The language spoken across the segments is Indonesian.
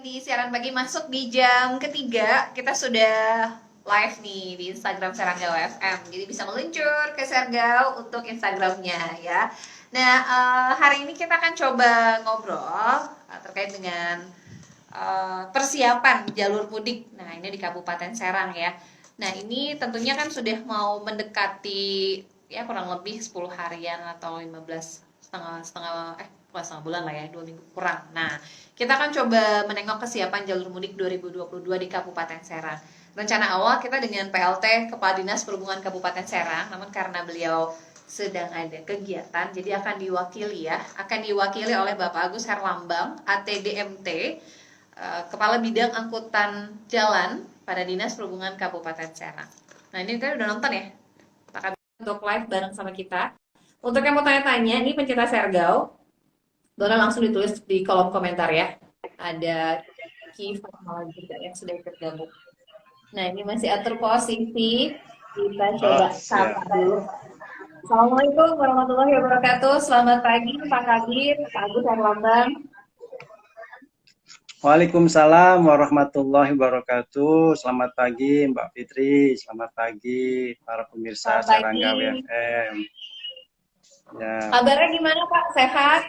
di siaran pagi masuk di jam ketiga. Kita sudah live nih di Instagram Serangga FM. Jadi bisa meluncur ke Sergau untuk Instagramnya ya. Nah, hari ini kita akan coba ngobrol terkait dengan persiapan jalur mudik. Nah, ini di Kabupaten Serang ya. Nah, ini tentunya kan sudah mau mendekati ya kurang lebih 10 harian atau 15 bukan setengah bulan lah ya, 2 minggu kurang. Nah, kita akan coba menengok kesiapan jalur mudik 2022 di Kabupaten Serang. Rencana awal kita dengan PLT Kepala Dinas Perhubungan Kabupaten Serang, namun karena beliau sedang ada kegiatan, jadi akan diwakili oleh Bapak Agus Herlambang, ATDMT, Kepala Bidang Angkutan Jalan pada Dinas Perhubungan Kabupaten Serang. Nah, ini kita udah nonton ya, akan untuk live bareng sama kita. Untuk yang mau tanya-tanya, ini pencinta Sergau, boleh langsung ditulis di kolom komentar ya. Ada Ki Fatmala juga yang sudah tergabung. Nah, ini masih atur posisi. Kita coba sapa dulu. Assalamualaikum warahmatullahi wabarakatuh. Selamat pagi Pak Kabir, Pak Agus Herlambang. Waalaikumsalam warahmatullahi wabarakatuh. Selamat pagi Mbak Fitri. Selamat pagi para pemirsa Serangga WFM. Ya. Kabarnya gimana Pak? Sehat?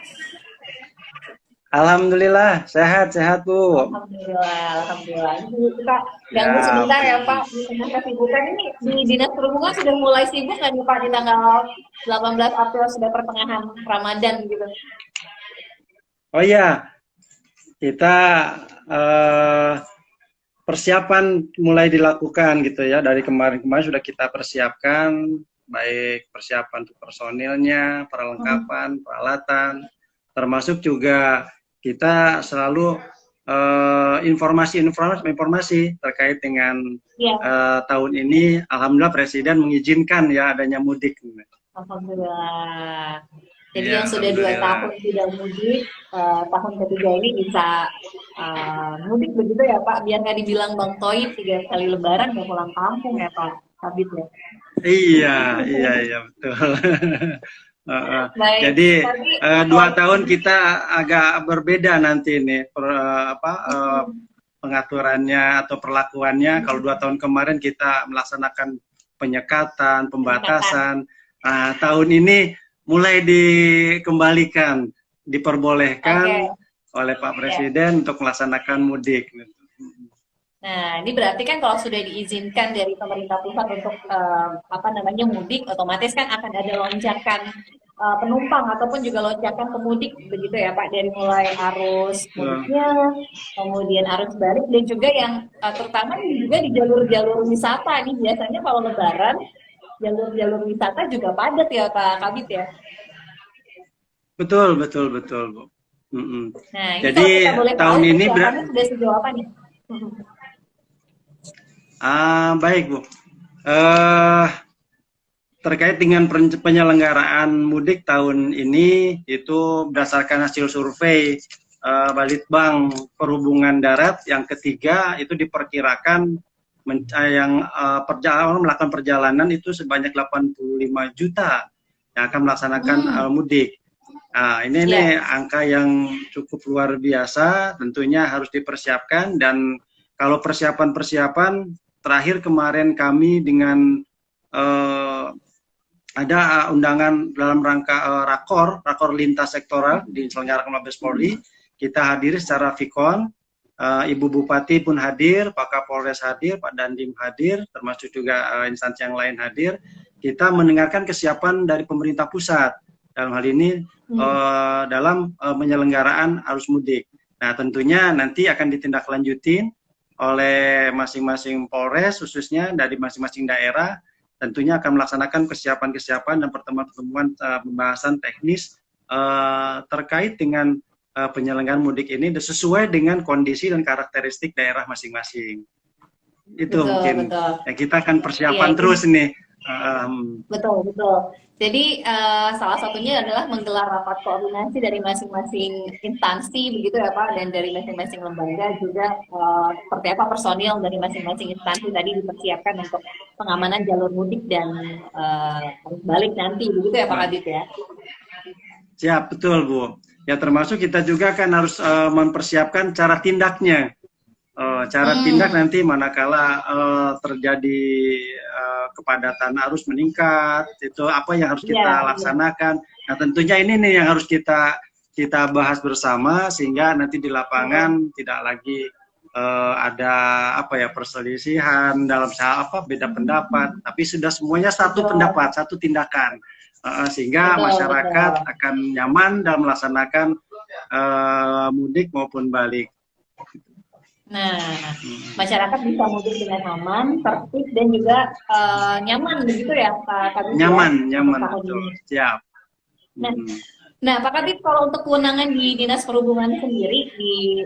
Alhamdulillah, sehat Bu. Alhamdulillah. Kita ganggu sebentar ya Pak, di tengah kesibukan ini di Dinas Perhubungan sudah mulai sibuk kan Pak di tanggal 18 April sudah pertengahan Ramadan gitu. Oh iya, kita persiapan mulai dilakukan gitu ya, dari kemarin-kemarin sudah kita persiapkan, baik persiapan untuk personilnya, perlengkapan, peralatan, termasuk juga kita selalu informasi terkait dengan tahun ini. Alhamdulillah Presiden mengizinkan ya adanya mudik. Alhamdulillah. Jadi yang sudah 2 tahun tidak mudik, tahun ketiga ini bisa mudik begitu ya Pak, biar nggak dibilang Bang Toib 3 kali lebaran nggak pulang kampung ya Pak Kabit ya. Iya betul. Jadi 2 tahun kita agak berbeda nanti nih pengaturannya atau perlakuannya. Kalau 2 tahun kemarin kita melaksanakan penyekatan, pembatasan, tahun ini mulai dikembalikan, diperbolehkan oleh Pak Presiden untuk melaksanakan mudik. Nah, ini berarti kan kalau sudah diizinkan dari pemerintah pusat untuk mudik, otomatis kan akan ada lonjakan penumpang ataupun juga lonjakan pemudik begitu ya Pak, dari mulai arus mudiknya, kemudian arus balik, dan juga yang terutama juga di jalur-jalur wisata nih, biasanya kalau lebaran jalur-jalur wisata juga padat ya Pak Kabit ya. Betul Bu. Nah, jadi tahun ini sudah sejauh apa nih? Baik Bu, terkait dengan penyelenggaraan mudik tahun ini itu berdasarkan hasil survei Balitbang Perhubungan Darat yang ketiga, itu diperkirakan melakukan perjalanan itu sebanyak 85 juta yang akan melaksanakan mudik. Ini angka yang cukup luar biasa, tentunya harus dipersiapkan. Dan kalau persiapan terakhir kemarin kami dengan ada undangan dalam rangka rakor lintas sektoral diselenggarakan Mabes Polri. Kita hadir secara vikon, Ibu Bupati pun hadir, Pak Kapolres hadir, Pak Dandim hadir, termasuk juga instansi yang lain hadir. Kita mendengarkan kesiapan dari pemerintah pusat dalam hal ini dalam penyelenggaraan arus mudik. Nah, tentunya nanti akan ditindaklanjutin oleh masing-masing Polres, khususnya dari masing-masing daerah, tentunya akan melaksanakan kesiapan dan pertemuan-pertemuan pembahasan teknis terkait dengan penyelenggaraan mudik ini sesuai dengan kondisi dan karakteristik daerah masing-masing. Itu mungkin yang kita akan persiapan terus nih. Betul. Jadi salah satunya adalah menggelar rapat koordinasi dari masing-masing instansi begitu ya Pak, dan dari masing-masing lembaga juga seperti apa personil dari masing-masing instansi tadi dipersiapkan untuk pengamanan jalur mudik dan arus balik nanti begitu ya Pak Kabit ya. Siap, betul Bu. Ya termasuk kita juga kan harus mempersiapkan cara tindaknya. Cara tindak nanti manakala terjadi kepadatan arus meningkat, itu apa yang harus kita laksanakan. Nah tentunya ini nih yang harus kita bahas bersama sehingga nanti di lapangan tidak lagi ada apa ya perselisihan dalam beda pendapat, tapi sudah semuanya satu pendapat, satu tindakan, sehingga masyarakat akan nyaman dalam melaksanakan mudik maupun balik. Nah, masyarakat bisa mudik dengan aman, tertib dan juga nyaman begitu ya Pak Kabit? Nyaman, betul. Siap. Nah, Pak Kabit, kalau untuk kewenangan di Dinas Perhubungan sendiri di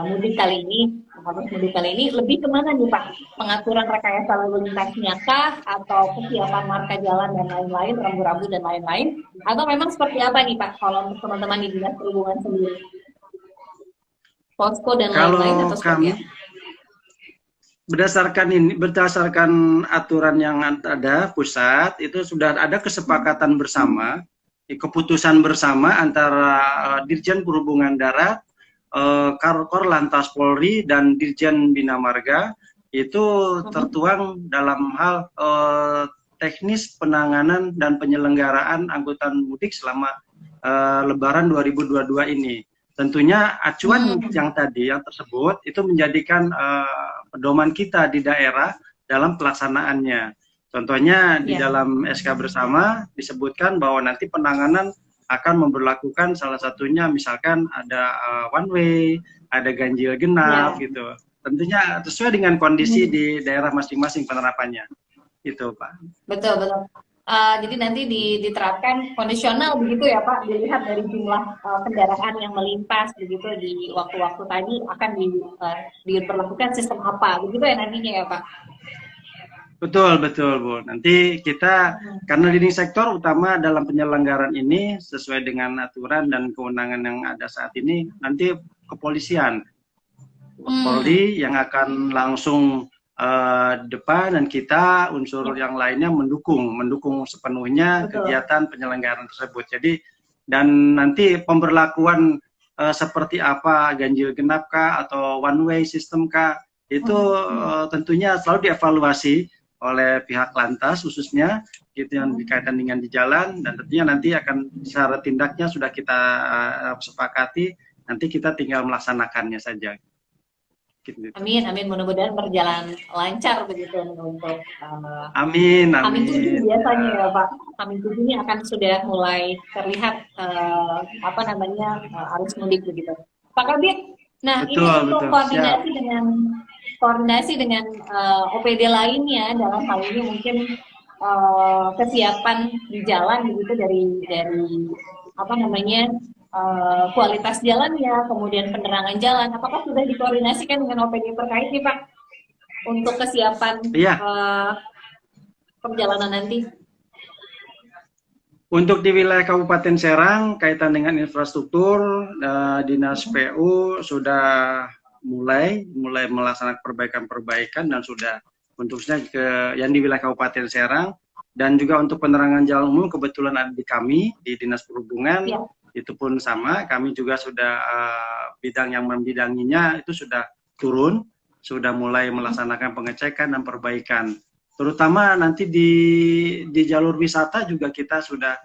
mudik kali ini, lebih kemana nih Pak? Pengaturan rekayasa lalu lintasnya kah, atau kesiapan marka jalan dan lain-lain, rambu-rambu dan lain-lain, atau memang seperti apa nih Pak kalau untuk teman-teman di Dinas Perhubungan sendiri? Posko dan lain-lain atau seperti apa? Berdasarkan aturan yang ada pusat, itu sudah ada kesepakatan bersama, keputusan bersama antara Dirjen Perhubungan Darat, Kor Lantas Polri dan Dirjen Bina Marga, itu tertuang dalam hal teknis penanganan dan penyelenggaraan angkutan mudik selama Lebaran 2022 ini. Tentunya acuan yang tersebut itu menjadikan pedoman kita di daerah dalam pelaksanaannya. Contohnya di dalam SK bersama disebutkan bahwa nanti penanganan akan memberlakukan salah satunya misalkan ada one way, ada ganjil genap gitu. Tentunya sesuai dengan kondisi di daerah masing-masing penerapannya. Itu Pak. Betul. Jadi nanti diterapkan kondisional begitu ya Pak, dilihat dari jumlah kendaraan yang melintas begitu di waktu-waktu tadi akan diberlakukan sistem apa begitu ya nantinya ya Pak. Betul Bu. Nanti kita karena leading sektor utama dalam penyelenggaraan ini sesuai dengan aturan dan kewenangan yang ada saat ini, nanti kepolisian, Polri yang akan langsung depan, dan kita unsur yang lainnya mendukung sepenuhnya kegiatan penyelenggaraan tersebut. Jadi dan nanti pemberlakuan seperti apa, ganjil genap kah atau one way system kah, itu tentunya selalu dievaluasi oleh pihak lantas khususnya gitu yang berkaitan dengan di jalan, dan tentunya nanti akan secara tindaknya sudah kita sepakati, nanti kita tinggal melaksanakannya saja. Amin, mudah-mudahan berjalan lancar begitu untuk Amin 7 biasanya ya Pak. Amin 7 ini akan sudah mulai terlihat arus mudik begitu. Pak Kabit, nah ini untuk koordinasi dengan OPD lainnya dalam hal ini mungkin kesiapan di jalan begitu dari kualitas jalannya, kemudian penerangan jalan, apakah sudah dikoordinasikan dengan OPD terkait nih Pak untuk kesiapan perjalanan nanti? Untuk di wilayah Kabupaten Serang kaitan dengan infrastruktur, Dinas PU sudah mulai melaksanakan perbaikan dan sudah untuknya yang di wilayah Kabupaten Serang, dan juga untuk penerangan jalan umum kebetulan ada di kami di Dinas Perhubungan. Itu pun sama, kami juga sudah bidang yang membidanginya itu sudah turun, sudah mulai melaksanakan pengecekan dan perbaikan. Terutama nanti di jalur wisata juga kita sudah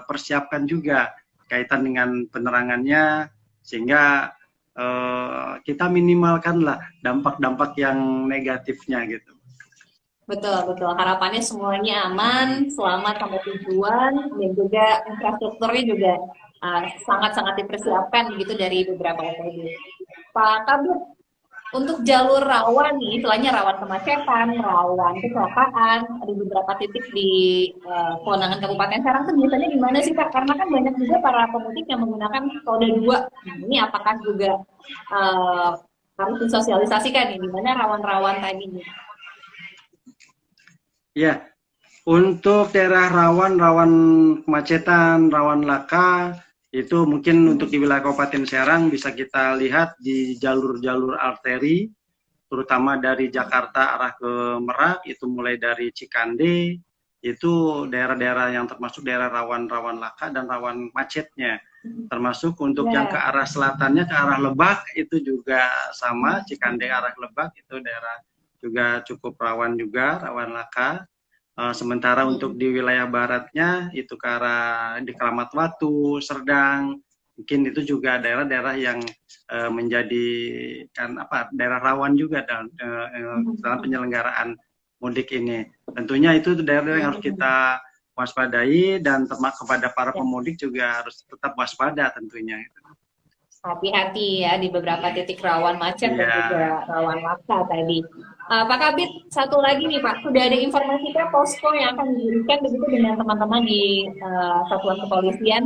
persiapkan juga kaitan dengan penerangannya, sehingga kita minimalkanlah dampak-dampak yang negatifnya gitu. Betul. Harapannya semuanya aman, selamat sampai tujuan, dan juga infrastrukturnya juga sangat-sangat dipersiapkan begitu dari beberapa OPD. Pak Kabit, untuk jalur rawan nih, istilahnya rawan kemacetan, rawan kecelakaan, ada beberapa titik di kewenangan Kabupaten Serang itu biasanya di mana sih Pak? Karena kan banyak juga para pemudik yang menggunakan roda 2. Nah, ini apakah juga harus disosialisasikan nih, di mana rawan-rawan tadi nih? Ya, untuk daerah rawan kemacetan, rawan laka, itu mungkin untuk di wilayah Kabupaten Serang bisa kita lihat di jalur-jalur arteri, terutama dari Jakarta arah ke Merak, itu mulai dari Cikande, itu daerah-daerah yang termasuk daerah rawan laka dan rawan macetnya. Termasuk untuk yang ke arah selatannya, ke arah Lebak, itu juga sama, Cikande arah Lebak, itu daerah juga cukup rawan juga, rawan laka. Sementara untuk di wilayah baratnya, itu ke arah di Keramat Watu, Serdang, mungkin itu juga daerah-daerah yang menjadi daerah rawan juga dalam penyelenggaraan mudik ini. Tentunya itu daerah yang harus kita waspadai, dan termasuk kepada para pemudik juga harus tetap waspada tentunya. Hati-hati ya di beberapa titik rawan macet dan juga rawan laka tadi. Pak Kabit, satu lagi nih Pak, sudah ada informasinya posko yang akan didirikan begitu dengan teman-teman di satuan kepolisian,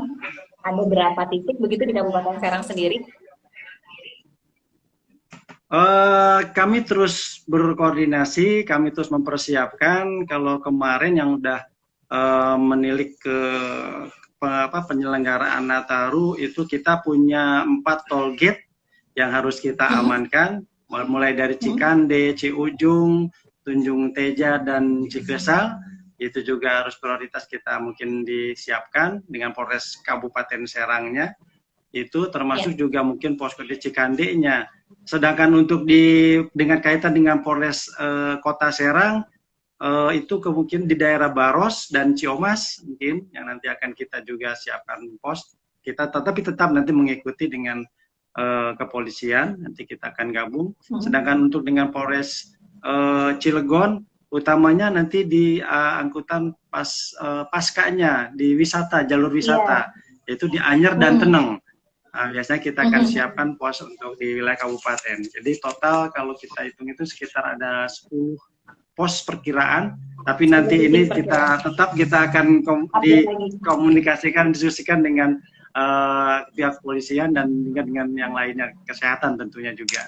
ada berapa titik begitu di Kabupaten Serang sendiri? Kami terus berkoordinasi, kami terus mempersiapkan. Kalau kemarin yang udah menilik ke penyelenggaraan Nataru, itu kita punya 4 toll gate yang harus kita amankan, mulai dari Cikande, Ciujung, Tunjung Teja, dan Cikesal. Itu juga harus prioritas kita mungkin disiapkan dengan Polres Kabupaten Serangnya. Itu termasuk juga mungkin posko di Cikande-nya. Sedangkan untuk dengan kaitan dengan Polres Kota Serang, itu kemungkinan di daerah Baros dan Ciomas mungkin yang nanti akan kita juga siapkan pos. Kita tetap nanti mengikuti dengan kepolisian, nanti kita akan gabung. Sedangkan untuk dengan Polres Cilegon, utamanya nanti di angkutan paskanya di wisata, jalur wisata, yaitu di Anyer dan Teneng. Biasanya kita akan siapkan pos untuk di wilayah kabupaten. Jadi total kalau kita hitung itu sekitar ada 10 pos perkiraan, tapi nanti ini kita akan dikomunikasikan, diskusikan dengan pihak kepolisian dan juga dengan yang lainnya, kesehatan tentunya juga.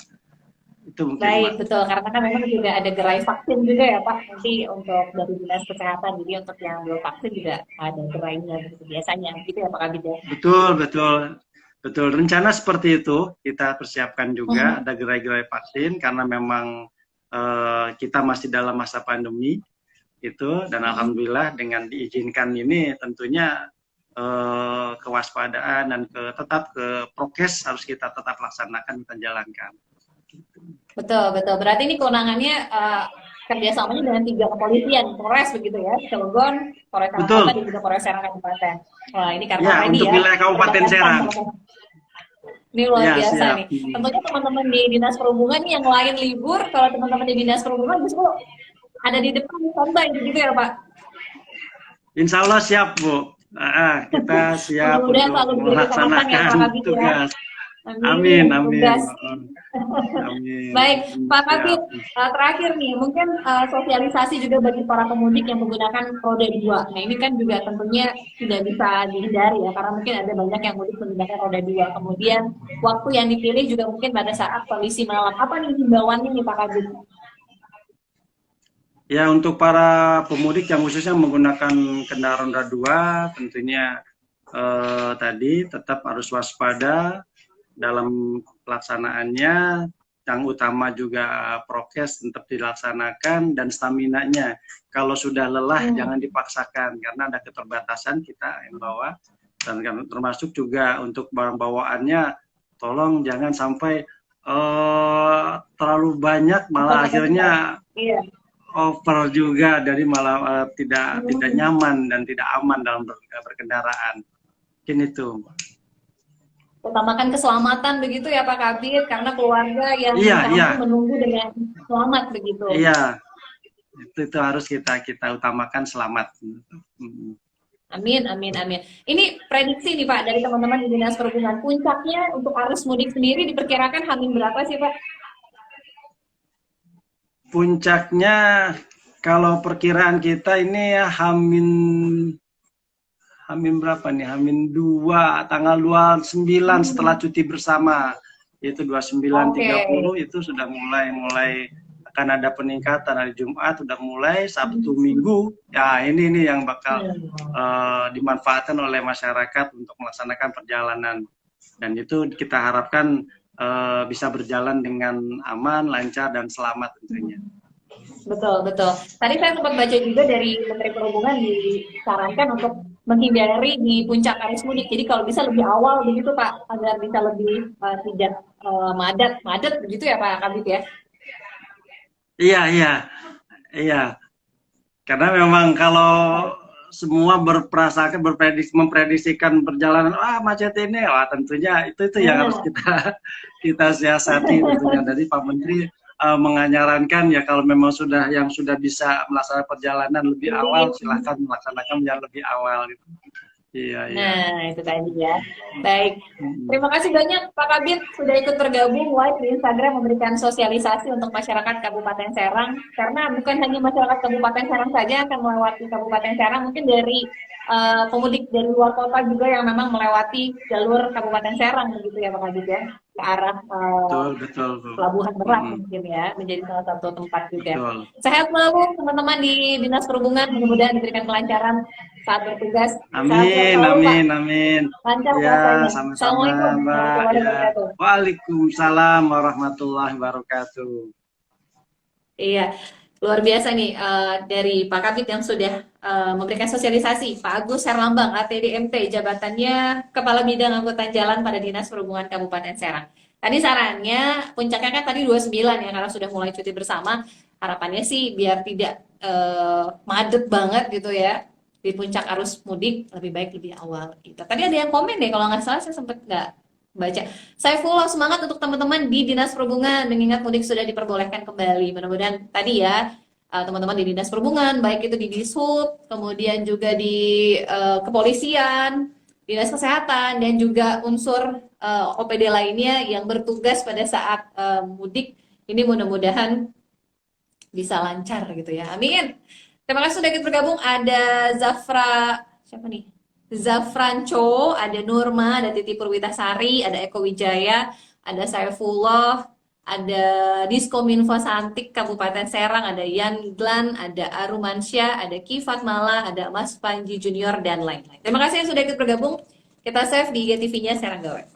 Itu mungkin. Baik, betul. Karena kan memang juga ada gerai vaksin juga ya Pak, nanti untuk dari dinas kesehatan. Jadi untuk yang belum vaksin juga ada gerainya biasanya, gitu ya Pak Kabid ya? Betul. Rencana seperti itu kita persiapkan juga, ada gerai-gerai vaksin karena memang kita masih dalam masa pandemi itu, dan alhamdulillah dengan diizinkan ini tentunya kewaspadaan dan tetap ke prokes harus kita tetap laksanakan, kita jalankan. Betul. Berarti ini kewenangannya kerjasamanya dengan 3 kepolisian, Polres begitu ya, Cilegon, Polres Serang dan juga Polres Serang Kabupaten. Wah, ini karena untuk wilayah Kabupaten Serang. Ini luar biasa nih. Tentunya teman-teman di Dinas Perhubungan nih yang lain libur, kalau teman-teman di Dinas Perhubungan justru ada di depan standby gitu ya Pak? Insya Allah siap Bu. Kita siap untuk melaksanakan tugas. Amin. Baik, Pak Kabit, terakhir nih, mungkin sosialisasi juga bagi para pemudik yang menggunakan roda 2. Nah, ini kan juga tentunya tidak bisa dihindari ya, karena mungkin ada banyak yang mudik menggunakan roda 2. Kemudian waktu yang dipilih juga mungkin pada saat kondisi malam. Apa nih himbauannya nih Pak Kabit? Ya, untuk para pemudik yang khususnya menggunakan kendaraan roda 2, tentunya tadi tetap harus waspada dalam pelaksanaannya. Yang utama juga prokes tetap dilaksanakan, dan staminanya kalau sudah lelah jangan dipaksakan karena ada keterbatasan kita yang bawa, dan termasuk juga untuk barang bawaannya tolong jangan sampai terlalu banyak malah akhirnya over juga, dari malah tidak nyaman dan tidak aman dalam berkendaraan. Mungkin itu. Utamakan keselamatan begitu ya Pak Kabit, karena keluarga yang menunggu dengan selamat begitu. Iya, itu harus kita utamakan selamat. Amin. Ini prediksi nih Pak dari teman-teman di Dinas Perhubungan, puncaknya untuk arus mudik sendiri diperkirakan Hamin berapa sih Pak? Puncaknya kalau perkiraan kita ini ya Hamin berapa nih? Hamin 2, tanggal 29 setelah cuti bersama. Itu 29-30 itu sudah mulai akan ada peningkatan. Hari Jumat sudah mulai, Sabtu Minggu. Ya, ini yang bakal dimanfaatkan oleh masyarakat untuk melaksanakan perjalanan. Dan itu kita harapkan bisa berjalan dengan aman, lancar, dan selamat tentunya. Betul, betul. Tadi saya sempat baca juga dari Menteri Perhubungan disarankan untuk menghindari di puncak arus mudik. Jadi kalau bisa lebih awal begitu Pak, agar bisa lebih tidak madat, madat begitu ya Pak Kabit ya. Iya, iya, iya. Karena memang kalau semua berprasangka memprediksikan perjalanan macet ini, tentunya itu yang harus Nah, kita siasati tentunya. Dari Pak Menteri menganyarankan ya kalau memang sudah bisa melaksanakan perjalanan lebih awal, ini. silahkan melaksanakan yang lebih awal gitu. Iya, iya. Nah, itu tadi ya. Baik. Mm. Terima kasih banyak Pak Kabit sudah ikut bergabung live di Instagram memberikan sosialisasi untuk masyarakat Kabupaten Serang. Karena bukan hanya masyarakat Kabupaten Serang saja yang akan melewati Kabupaten Serang, mungkin dari pemudik dari luar kota juga yang memang melewati jalur Kabupaten Serang begitu ya Pak Kabit ya, ke arah Betul, betul, tuh. Pelabuhan Merak Mm, mungkin ya, menjadi salah satu tempat juga. betul. Sehat selalu teman-teman di Dinas Perhubungan, mudah-mudahan diberikan kelancaran saat bertugas. Sehat-sehat Amin, selalu Pak. amin, amin. Lancar Ya, puasanya. sama-sama, Assalamualaikum Mbak. warahmatullahi Ya, wabarakatuh. Waalaikumsalam warahmatullahi wabarakatuh. Iya, luar biasa nih dari Pak Kabit yang sudah memberikan sosialisasi. Pak Agus Herlambang, ATDMT, jabatannya Kepala Bidang Angkutan Jalan pada Dinas Perhubungan Kabupaten Serang. Tadi sarannya, puncaknya kan tadi 29 ya, karena sudah mulai cuti bersama. Harapannya sih biar tidak madet banget gitu ya, di puncak arus mudik, lebih baik lebih awal gitu. Tadi ada yang komen deh, kalau nggak salah saya sempat nggak baca. Saifullah, semangat untuk teman-teman di Dinas Perhubungan, mengingat mudik sudah diperbolehkan kembali. Mudah-mudahan tadi ya, teman-teman di Dinas Perhubungan, baik itu di Dishub, kemudian juga di kepolisian, Dinas Kesehatan, dan juga unsur OPD lainnya yang bertugas pada saat mudik, ini mudah-mudahan bisa lancar gitu ya. Amin. Terima kasih sudah ikut bergabung. Ada Zafra, siapa nih? Zafranco, ada Nurma, ada Titi Purwitasari, ada Eko Wijaya, ada Saifullah, ada Diskominfo Santik Kabupaten Serang, ada Yan Glan, ada Arumansyah, ada Kifat Malah, ada Mas Panji Junior, dan lain-lain. Terima kasih yang sudah ikut bergabung. Kita save di IGTV-nya Serang Gawai.